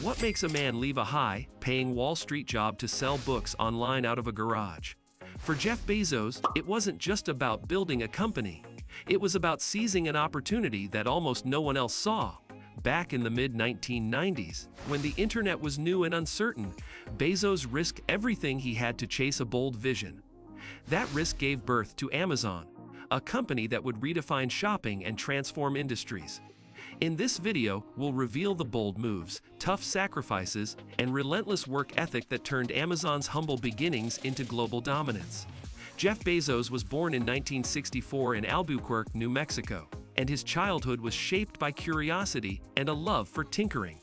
What makes a man leave a high-paying Wall Street job to sell books online out of a garage? For Jeff Bezos, it wasn't just about building a company. It was about seizing an opportunity that almost no one else saw. Back in the mid-1990s, when the internet was new and uncertain, Bezos risked everything he had to chase a bold vision. That risk gave birth to Amazon, a company that would redefine shopping and transform industries. In this video, we'll reveal the bold moves, tough sacrifices, and relentless work ethic that turned Amazon's humble beginnings into global dominance. Jeff Bezos was born in 1964 in Albuquerque, New Mexico, and his childhood was shaped by curiosity and a love for tinkering.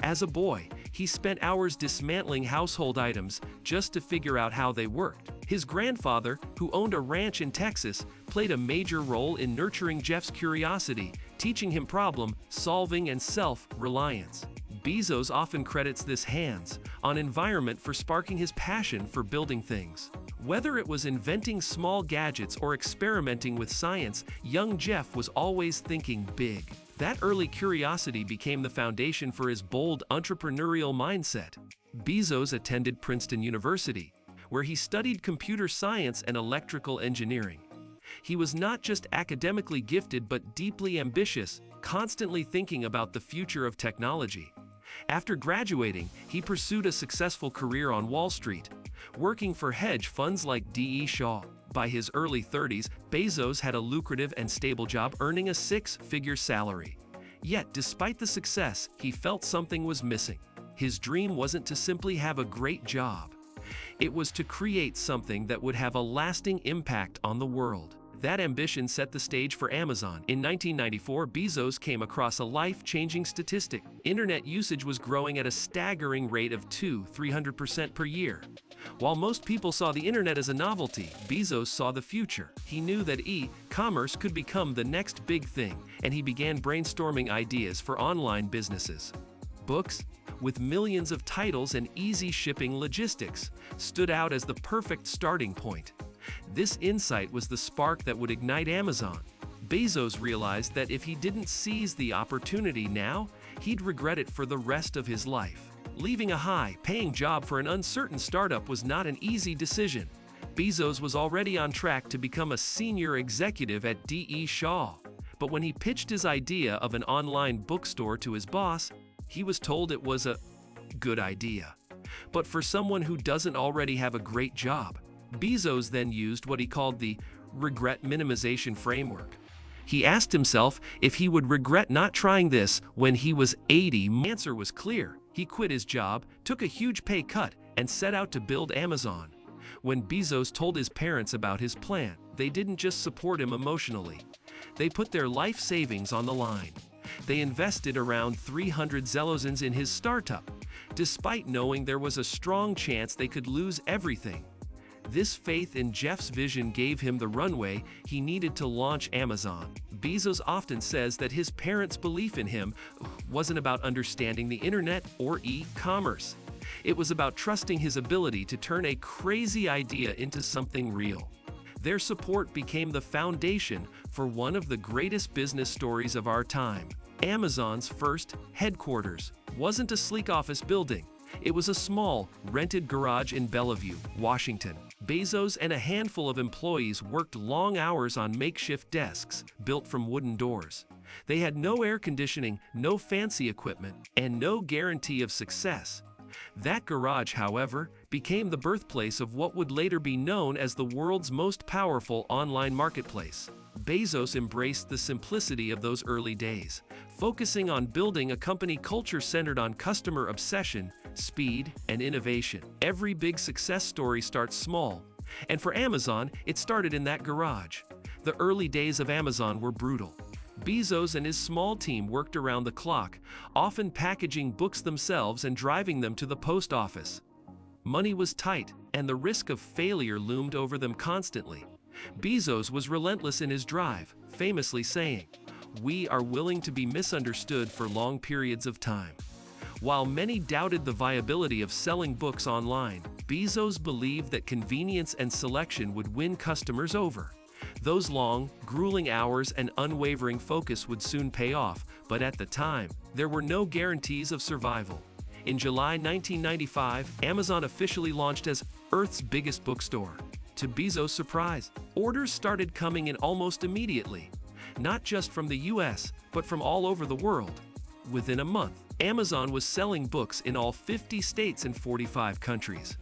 As a boy, he spent hours dismantling household items just to figure out how they worked. His grandfather, who owned a ranch in Texas, played a major role in nurturing Jeff's curiosity, teaching him problem-solving and self-reliance. Bezos often credits this hands-on environment for sparking his passion for building things. Whether it was inventing small gadgets or experimenting with science, young Jeff was always thinking big. That early curiosity became the foundation for his bold entrepreneurial mindset. Bezos attended Princeton University, where he studied computer science and electrical engineering. He was not just academically gifted but deeply ambitious, constantly thinking about the future of technology. After graduating, he pursued a successful career on Wall Street, working for hedge funds like D.E. Shaw. By his early 30s, Bezos had a lucrative and stable job earning a six-figure salary. Yet, despite the success, he felt something was missing. His dream wasn't to simply have a great job. It was to create something that would have a lasting impact on the world. That ambition set the stage for Amazon. In 1994, Bezos came across a life-changing statistic. Internet usage was growing at a staggering rate of 300% per year. While most people saw the internet as a novelty, Bezos saw the future. He knew that e-commerce could become the next big thing, and he began brainstorming ideas for online businesses. Books, with millions of titles and easy shipping logistics, stood out as the perfect starting point. This insight was the spark that would ignite Amazon. Bezos realized that if he didn't seize the opportunity now, he'd regret it for the rest of his life. Leaving a high-paying job for an uncertain startup was not an easy decision. Bezos was already on track to become a senior executive at D.E. Shaw. But when he pitched his idea of an online bookstore to his boss, he was told it was a good idea. But for someone who doesn't already have a great job, Bezos then used what he called the regret minimization framework. He asked himself if he would regret not trying this when he was 80. The answer was clear. He quit his job, took a huge pay cut, and set out to build Amazon. When Bezos told his parents about his plan, they didn't just support him emotionally. They put their life savings on the line. They invested around 300 zlotys in his startup, despite knowing there was a strong chance they could lose everything. This faith in Jeff's vision gave him the runway he needed to launch Amazon. Bezos often says that his parents' belief in him wasn't about understanding the internet or e-commerce. It was about trusting his ability to turn a crazy idea into something real. Their support became the foundation for one of the greatest business stories of our time. Amazon's first headquarters wasn't a sleek office building. It was a small, rented garage in Bellevue, Washington. Bezos and a handful of employees worked long hours on makeshift desks built from wooden doors. They had no air conditioning, no fancy equipment, and no guarantee of success. That garage, however, became the birthplace of what would later be known as the world's most powerful online marketplace. Bezos embraced the simplicity of those early days, focusing on building a company culture centered on customer obsession, speed, and innovation. Every big success story starts small, and for Amazon, it started in that garage. The early days of Amazon were brutal. Bezos and his small team worked around the clock, often packaging books themselves and driving them to the post office. Money was tight, and the risk of failure loomed over them constantly. Bezos was relentless in his drive, famously saying, "We are willing to be misunderstood for long periods of time." While many doubted the viability of selling books online, Bezos believed that convenience and selection would win customers over. Those long, grueling hours and unwavering focus would soon pay off, but at the time, there were no guarantees of survival. In July 1995, Amazon officially launched as Earth's biggest bookstore. To Bezos' surprise, orders started coming in almost immediately, not just from the US, but from all over the world. Within a month, Amazon was selling books in all 50 states and 45 countries.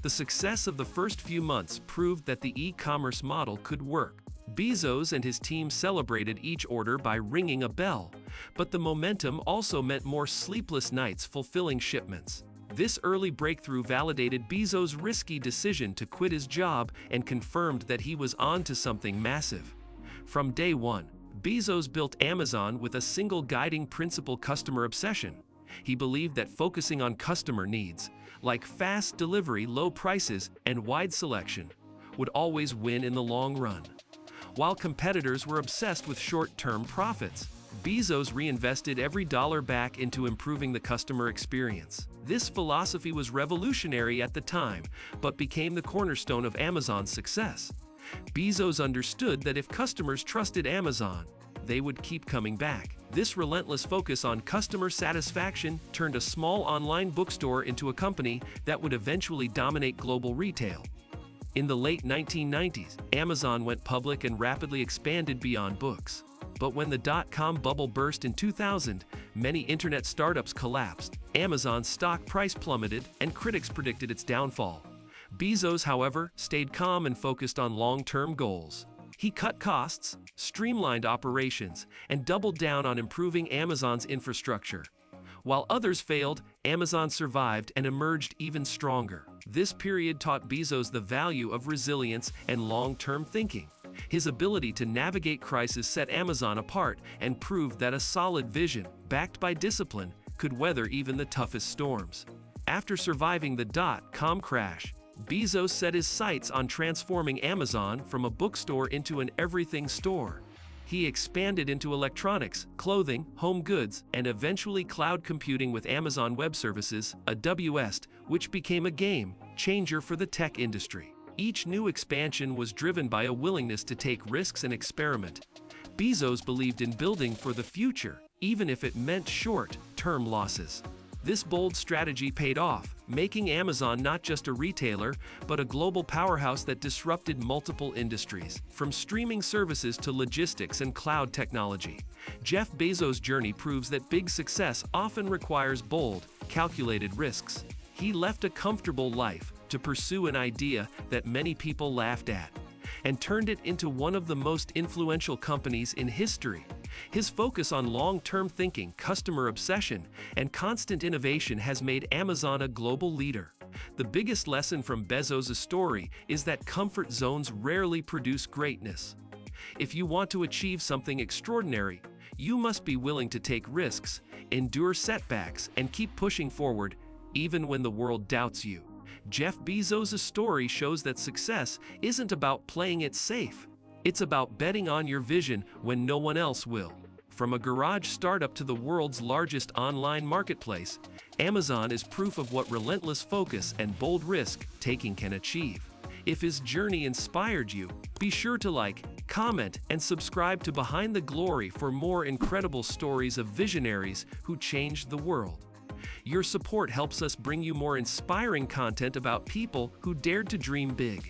The success of the first few months proved that the e-commerce model could work. Bezos and his team celebrated each order by ringing a bell, but the momentum also meant more sleepless nights fulfilling shipments. This early breakthrough validated Bezos' risky decision to quit his job and confirmed that he was on to something massive. From day one, Bezos built Amazon with a single guiding principle: customer obsession. He believed that focusing on customer needs, like fast delivery, low prices, and wide selection, would always win in the long run. While competitors were obsessed with short-term profits, Bezos reinvested every dollar back into improving the customer experience. This philosophy was revolutionary at the time, but became the cornerstone of Amazon's success. Bezos understood that if customers trusted Amazon, they would keep coming back. This relentless focus on customer satisfaction turned a small online bookstore into a company that would eventually dominate global retail. In the late 1990s, Amazon went public and rapidly expanded beyond books. But when the dot-com bubble burst in 2000, many internet startups collapsed, Amazon's stock price plummeted, and critics predicted its downfall. Bezos, however, stayed calm and focused on long-term goals. He cut costs, streamlined operations, and doubled down on improving Amazon's infrastructure. While others failed, Amazon survived and emerged even stronger. This period taught Bezos the value of resilience and long-term thinking. His ability to navigate crisis set Amazon apart and proved that a solid vision, backed by discipline, could weather even the toughest storms. After surviving the dot-com crash, Bezos set his sights on transforming Amazon from a bookstore into an everything store. He expanded into electronics, clothing, home goods, and eventually cloud computing with Amazon Web Services, AWS, which became a game changer for the tech industry. Each new expansion was driven by a willingness to take risks and experiment. Bezos believed in building for the future, even if it meant short-term losses. This bold strategy paid off, making Amazon not just a retailer, but a global powerhouse that disrupted multiple industries. From streaming services to logistics and cloud technology, Jeff Bezos' journey proves that big success often requires bold, calculated risks. He left a comfortable life to pursue an idea that many people laughed at, and turned it into one of the most influential companies in history. His focus on long-term thinking, customer obsession, and constant innovation has made Amazon a global leader. The biggest lesson from Bezos' story is that comfort zones rarely produce greatness. If you want to achieve something extraordinary, you must be willing to take risks, endure setbacks, and keep pushing forward, even when the world doubts you. Jeff Bezos' story shows that success isn't about playing it safe. It's about betting on your vision when no one else will. From a garage startup to the world's largest online marketplace, Amazon is proof of what relentless focus and bold risk-taking can achieve. If his journey inspired you, be sure to like, comment, and subscribe to Behind the Glory for more incredible stories of visionaries who changed the world. Your support helps us bring you more inspiring content about people who dared to dream big.